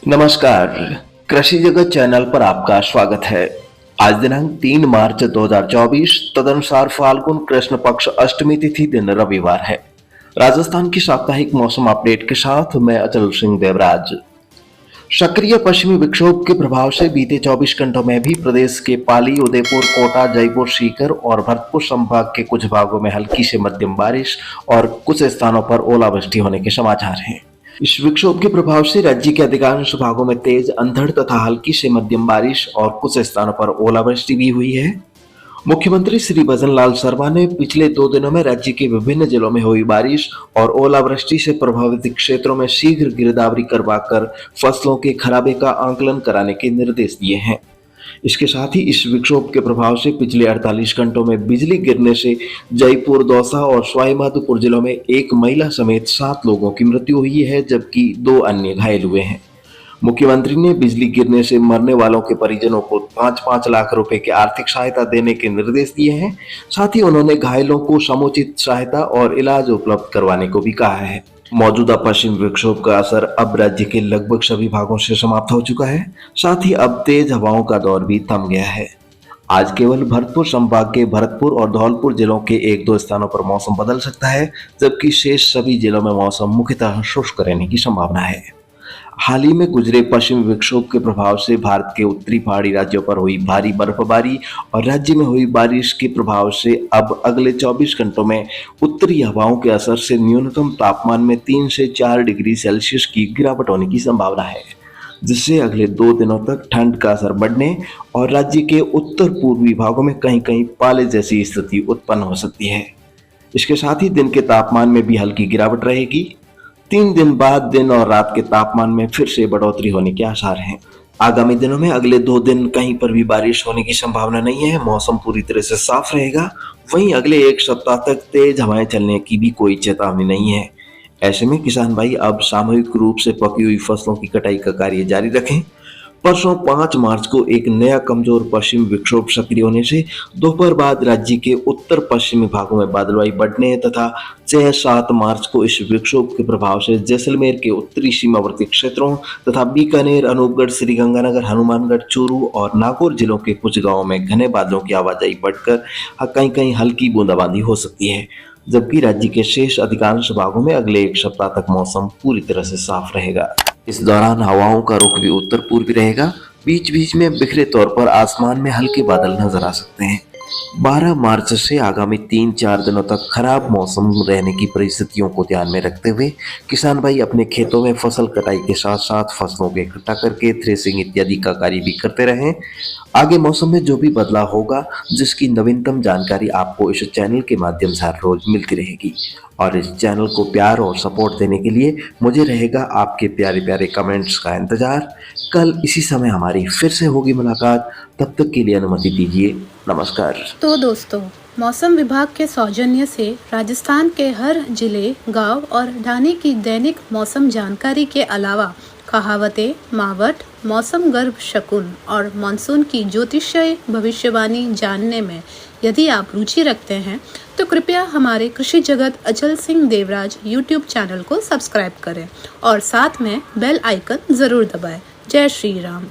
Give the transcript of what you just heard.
नमस्कार, कृषि जगत चैनल पर आपका स्वागत है। आज दिनांक 3 मार्च 2024 तदनुसार फाल्गुन कृष्ण पक्ष अष्टमी तिथि दिन रविवार है। राजस्थान की साप्ताहिक मौसम अपडेट के साथ मैं अचल सिंह देवराज। सक्रिय पश्चिमी विक्षोभ के प्रभाव से बीते 24 घंटों में भी प्रदेश के पाली, उदयपुर, कोटा, जयपुर, सीकर और भरतपुर संभाग के कुछ भागों में हल्की से मध्यम बारिश और कुछ स्थानों पर ओलावृष्टि होने के समाचार हैं। इस विक्षोभ के प्रभाव से राज्य के अधिकांश भागों में तेज अंधड़ तथा हल्की से मध्यम बारिश और कुछ स्थानों पर ओलावृष्टि भी हुई है। मुख्यमंत्री श्री भजन लाल शर्मा ने पिछले 2 दिनों में राज्य के विभिन्न जिलों में हुई बारिश और ओलावृष्टि से प्रभावित क्षेत्रों में शीघ्र गिरदावरी करवाकर फसलों के खराबे का आंकलन कराने के निर्देश दिए हैं। इसके साथ ही इस विक्षोभ के प्रभाव से पिछले 48 घंटों में बिजली गिरने से जयपुर, दौसा और सवाईमाधोपुर जिलों में एक महिला समेत 7 लोगों की मृत्यु हुई है, जबकि 2 अन्य घायल हुए हैं। मुख्यमंत्री ने बिजली गिरने से मरने वालों के परिजनों को 5-5 लाख रुपए की आर्थिक सहायता देने के निर्देश दिए हैं। साथ ही उन्होंने घायलों को समुचित सहायता और इलाज उपलब्ध करवाने को भी कहा है। मौजूदा पश्चिम विक्षोभ का असर अब राज्य के लगभग सभी भागों से समाप्त हो चुका है। साथ ही अब तेज हवाओं का दौर भी थम गया है। आज केवल भरतपुर संभाग के भरतपुर और धौलपुर जिलों के 1-2 स्थानों पर मौसम बदल सकता है, जबकि शेष सभी जिलों में मौसम मुख्यतः शुष्क रहने की संभावना है। हाल ही में गुजरे पश्चिमी विक्षोभ के प्रभाव से भारत के उत्तरी पहाड़ी राज्यों पर हुई भारी बर्फबारी और राज्य में हुई बारिश के प्रभाव से अब अगले 24 घंटों में उत्तरी हवाओं के असर से न्यूनतम तापमान में 3 से 4 डिग्री सेल्सियस की गिरावट होने की संभावना है, जिससे अगले 2 दिनों तक ठंड का असर बढ़ने और राज्य के उत्तर पूर्वी भागों में कहीं कहीं पाले जैसी स्थिति उत्पन्न हो सकती है। इसके साथ ही दिन के तापमान में भी हल्की गिरावट रहेगी। 3 दिन बाद दिन और रात के तापमान में फिर से बढ़ोतरी होने के आसार हैं। आगामी दिनों में अगले 2 दिन कहीं पर भी बारिश होने की संभावना नहीं है। मौसम पूरी तरह से साफ रहेगा। वहीं अगले 1 सप्ताह तक तेज हवाएं चलने की भी कोई चेतावनी नहीं है। ऐसे में किसान भाई अब सामूहिक रूप से पकी हुई फसलों की कटाई का कार्य जारी रखें। परसों 5 मार्च को एक नया कमजोर पश्चिम विक्षोभ सक्रिय होने से दोपहर बाद राज्य के उत्तर पश्चिमी भागों में बादलवाई बढ़ने तथा 6-7 मार्च को इस विक्षोभ के प्रभाव से जैसलमेर के उत्तरी सीमावर्ती क्षेत्रों तथा बीकानेर, अनूपगढ़, श्रीगंगानगर, हनुमानगढ़, चूरू और नागौर जिलों के कुछ गांवों में घने बादलों की आवाजाही बढ़कर कहीं कहीं हल्की बूंदाबांदी हो सकती है, जबकि राज्य के शेष अधिकांश भागों में अगले 1 सप्ताह तक मौसम पूरी तरह से साफ रहेगा। इस दौरान हवाओं का रुख भी उत्तर पूर्वी रहेगा। बीच बीच में बिखरे तौर पर आसमान में हल्के बादल नजर आ सकते हैं। 12 मार्च से आगामी 3-4 दिनों तक खराब मौसम रहने की परिस्थितियों को ध्यान में रखते हुए किसान भाई अपने खेतों में फसल कटाई के साथ साथ फसलों को इकट्ठा करके थ्रेसिंग इत्यादि का कार्य भी करते रहें। आगे मौसम में जो भी बदलाव होगा, जिसकी नवीनतम जानकारी आपको इस चैनल के माध्यम से हर रोज मिलती रहेगी। और इस चैनल को प्यार और सपोर्ट देने के लिए मुझे रहेगा आपके प्यारे प्यारे कमेंट्स का इंतजार। कल इसी समय हमारी फिर से होगी मुलाकात। तब तक के लिए अनुमति दीजिए। नमस्कार। तो दोस्तों, मौसम विभाग के सौजन्य से राजस्थान के हर जिले, गांव और ढाणी की दैनिक मौसम जानकारी के अलावा कहावतें, मावट, मौसम गर्भ शकुन और मानसून की ज्योतिषीय भविष्यवाणी जानने में यदि आप रुचि रखते हैं तो कृपया हमारे कृषि जगत अचल सिंह देवराज यूट्यूब चैनल को सब्सक्राइब करें और साथ में बेल आइकन जरूर दबाएं। जय श्री राम।